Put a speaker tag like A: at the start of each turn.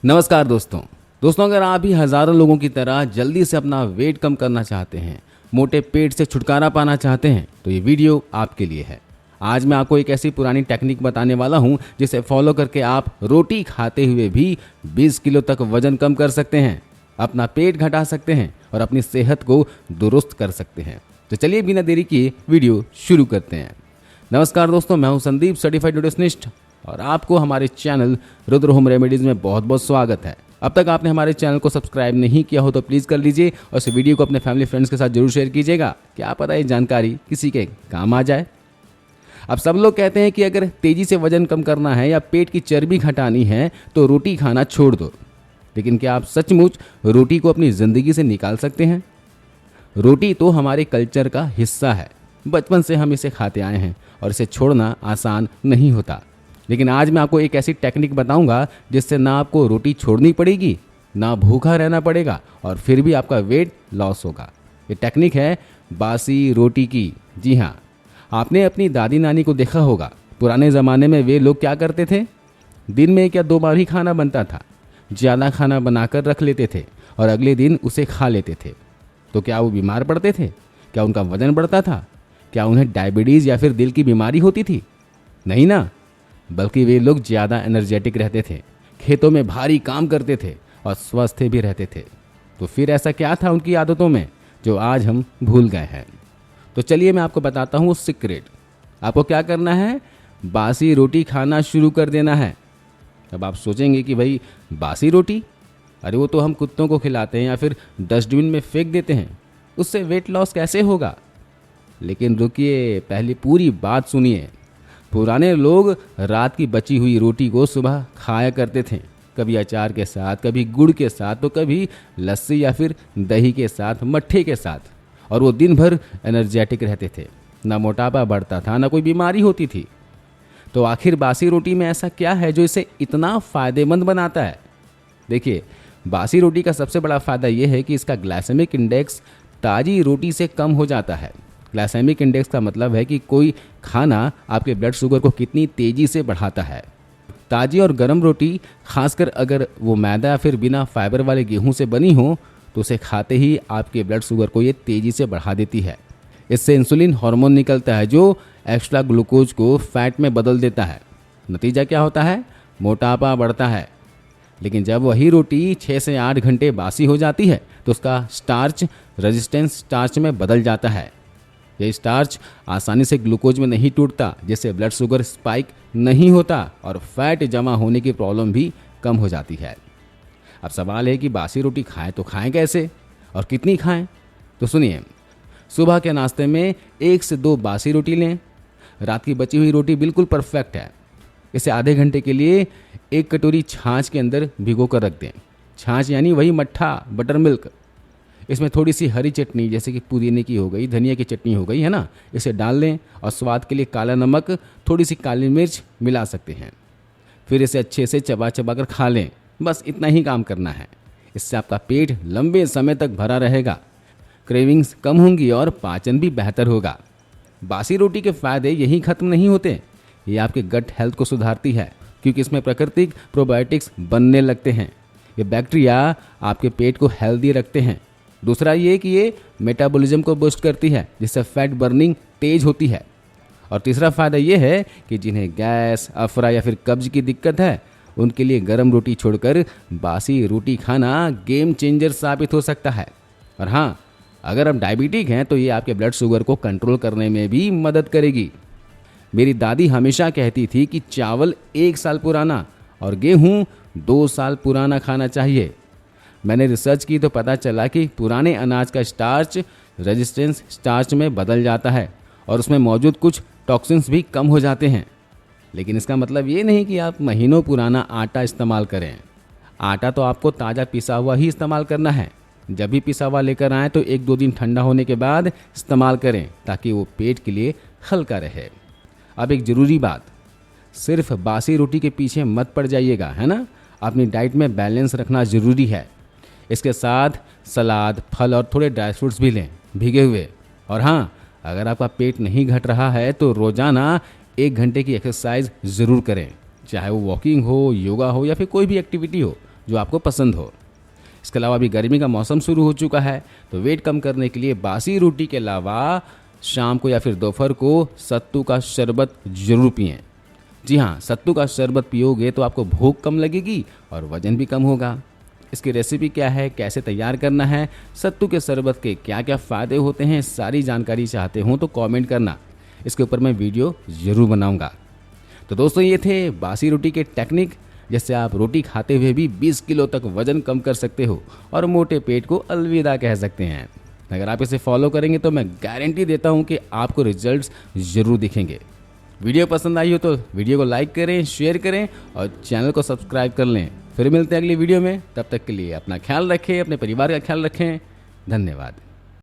A: नमस्कार दोस्तों अगर आप भी हज़ारों लोगों की तरह जल्दी से अपना वेट कम करना चाहते हैं, मोटे पेट से छुटकारा पाना चाहते हैं, तो ये वीडियो आपके लिए है। आज मैं आपको एक ऐसी पुरानी टेक्निक बताने वाला हूँ जिसे फॉलो करके आप रोटी खाते हुए भी 20 किलो तक वजन कम कर सकते हैं, अपना पेट घटा सकते हैं और अपनी सेहत को दुरुस्त कर सकते हैं। तो चलिए बिना देरी किए वीडियो शुरू करते हैं। नमस्कार दोस्तों, मैं हूं संदीप, सर्टिफाइड न्यूट्रिशनिस्ट, और आपको हमारे चैनल रुद्र होम रेमेडीज़ में बहुत बहुत स्वागत है। अब तक आपने हमारे चैनल को सब्सक्राइब नहीं किया हो तो प्लीज़ कर लीजिए और इस वीडियो को अपने फैमिली फ्रेंड्स के साथ जरूर शेयर कीजिएगा। क्या पता ये जानकारी किसी के काम आ जाए। अब सब लोग कहते हैं कि अगर तेज़ी से वजन कम करना है या पेट की चर्बी घटानी है तो रोटी खाना छोड़ दो। लेकिन क्या आप सचमुच रोटी को अपनी ज़िंदगी से निकाल सकते हैं? रोटी तो हमारे कल्चर का हिस्सा है, बचपन से हम इसे खाते आए हैं और इसे छोड़ना आसान नहीं होता। लेकिन आज मैं आपको एक ऐसी टेक्निक बताऊंगा जिससे ना आपको रोटी छोड़नी पड़ेगी, ना भूखा रहना पड़ेगा और फिर भी आपका वेट लॉस होगा। ये टेक्निक है बासी रोटी की। जी हाँ, आपने अपनी दादी नानी को देखा होगा। पुराने ज़माने में वे लोग क्या करते थे? दिन में 1 या 2 बार ही खाना बनता था। ज़्यादा खाना बनाकर रख लेते थे और अगले दिन उसे खा लेते थे। तो क्या वो बीमार पड़ते थे? क्या उनका वजन बढ़ता था? क्या उन्हें डायबिटीज़ या फिर दिल की बीमारी होती थी? नहीं ना, बल्कि वे लोग ज़्यादा एनर्जेटिक रहते थे, खेतों में भारी काम करते थे और स्वस्थ भी रहते थे। तो फिर ऐसा क्या था उनकी आदतों में जो आज हम भूल गए हैं? तो चलिए मैं आपको बताता हूँ वो सीक्रेट। आपको क्या करना है? बासी रोटी खाना शुरू कर देना है। अब आप सोचेंगे कि भाई बासी रोटी, अरे वो तो हम कुत्तों को खिलाते हैं या फिर डस्टबिन में फेंक देते हैं, उससे वेट लॉस कैसे होगा? लेकिन रुकिए, पहले पूरी बात सुनिए। पुराने लोग रात की बची हुई रोटी को सुबह खाया करते थे, कभी अचार के साथ, कभी गुड़ के साथ, तो कभी लस्सी या फिर दही के साथ, मट्ठे के साथ, और वो दिन भर एनर्जेटिक रहते थे। ना मोटापा बढ़ता था, ना कोई बीमारी होती थी। तो आखिर बासी रोटी में ऐसा क्या है जो इसे इतना फ़ायदेमंद बनाता है? देखिए, बासी रोटी का सबसे बड़ा फ़ायदा ये है कि इसका ग्लाइसेमिक इंडेक्स ताज़ी रोटी से कम हो जाता है। ग्लाइसेमिक इंडेक्स का मतलब है कि कोई खाना आपके ब्लड शुगर को कितनी तेज़ी से बढ़ाता है। ताज़ी और गर्म रोटी, खासकर अगर वो मैदा या फिर बिना फाइबर वाले गेहूं से बनी हो, तो उसे खाते ही आपके ब्लड शुगर को ये तेज़ी से बढ़ा देती है। इससे इंसुलिन हार्मोन निकलता है जो एक्स्ट्रा ग्लूकोज को फैट में बदल देता है। नतीजा क्या होता है? मोटापा बढ़ता है। लेकिन जब वही रोटी 6 से 8 घंटे बासी हो जाती है तो उसका स्टार्च रेजिस्टेंस स्टार्च में बदल जाता है। यह स्टार्च आसानी से ग्लूकोज में नहीं टूटता, जिससे ब्लड शुगर स्पाइक नहीं होता और फैट जमा होने की प्रॉब्लम भी कम हो जाती है। अब सवाल है कि बासी रोटी खाएं तो खाएं कैसे और कितनी खाएं? तो सुनिए, सुबह के नाश्ते में 1 से 2 बासी रोटी लें। रात की बची हुई रोटी बिल्कुल परफेक्ट है। इसे आधे घंटे के लिए 1 कटोरी छाछ के अंदर भिगो कर रख दें। छाछ यानी वही मट्ठा, बटर मिल्क। इसमें थोड़ी सी हरी चटनी, जैसे कि पुदीने की हो गई, धनिया की चटनी हो गई, है ना, इसे डाल लें और स्वाद के लिए काला नमक, थोड़ी सी काली मिर्च मिला सकते हैं। फिर इसे अच्छे से चबा चबा कर खा लें। बस इतना ही काम करना है। इससे आपका पेट लंबे समय तक भरा रहेगा, क्रेविंग्स कम होंगी और पाचन भी बेहतर होगा। बासी रोटी के फायदे यहीं खत्म नहीं होते। ये आपके गट हेल्थ को सुधारती है, क्योंकि इसमें प्राकृतिक प्रोबायोटिक्स बनने लगते हैं। ये बैक्टीरिया आपके पेट को हेल्दी रखते हैं। दूसरा ये कि ये मेटाबॉलिज्म को बूस्ट करती है, जिससे फैट बर्निंग तेज होती है। और तीसरा फ़ायदा ये है कि जिन्हें गैस, अफरा या फिर कब्ज की दिक्कत है, उनके लिए गर्म रोटी छोड़कर बासी रोटी खाना गेम चेंजर साबित हो सकता है। और हाँ, अगर आप डायबिटिक हैं तो ये आपके ब्लड शुगर को कंट्रोल करने में भी मदद करेगी। मेरी दादी हमेशा कहती थी कि चावल 1 साल पुराना और गेहूँ 2 साल पुराना खाना चाहिए। मैंने रिसर्च की तो पता चला कि पुराने अनाज का स्टार्च रेजिस्टेंस स्टार्च में बदल जाता है और उसमें मौजूद कुछ टॉक्सिन्स भी कम हो जाते हैं। लेकिन इसका मतलब ये नहीं कि आप महीनों पुराना आटा इस्तेमाल करें। आटा तो आपको ताज़ा पिसा हुआ ही इस्तेमाल करना है। जब भी पिसा हुआ लेकर आएँ तो 1-2 दिन ठंडा होने के बाद इस्तेमाल करें, ताकि वो पेट के लिए हल्का रहे। अब एक ज़रूरी बात, सिर्फ बासी रोटी के पीछे मत पड़ जाइएगा, है ना। अपनी डाइट में बैलेंस रखना ज़रूरी है। इसके साथ सलाद, फल और थोड़े ड्राई फ्रूट्स भी लें, भीगे हुए। और हाँ, अगर आपका पेट नहीं घट रहा है तो रोज़ाना 1 घंटे की एक्सरसाइज ज़रूर करें, चाहे वो वॉकिंग हो, योगा हो या फिर कोई भी एक्टिविटी हो जो आपको पसंद हो। इसके अलावा अभी गर्मी का मौसम शुरू हो चुका है, तो वेट कम करने के लिए बासी रोटी के अलावा शाम को या फिर दोपहर को सत्तू का शरबत जरूर पिएं। जी हाँ, सत्तू का शरबत पियोगे तो आपको भूख कम लगेगी और वजन भी कम होगा। इसकी रेसिपी क्या है, कैसे तैयार करना है, सत्तू के शरबत के क्या क्या फ़ायदे होते हैं, सारी जानकारी चाहते हो तो कमेंट करना, इसके ऊपर मैं वीडियो ज़रूर बनाऊंगा। तो दोस्तों, ये थे बासी रोटी के टेक्निक, जिससे आप रोटी खाते हुए भी 20 किलो तक वजन कम कर सकते हो और मोटे पेट को अलविदा कह सकते हैं। अगर आप इसे फॉलो करेंगे तो मैं गारंटी देता हूँ कि आपको रिजल्ट्स ज़रूर दिखेंगे। वीडियो पसंद आई हो तो वीडियो को लाइक करें, शेयर करें और चैनल को सब्सक्राइब कर लें। फिर मिलते हैं अगली वीडियो में, तब तक के लिए अपना ख्याल रखें, अपने परिवार का ख्याल रखें। धन्यवाद।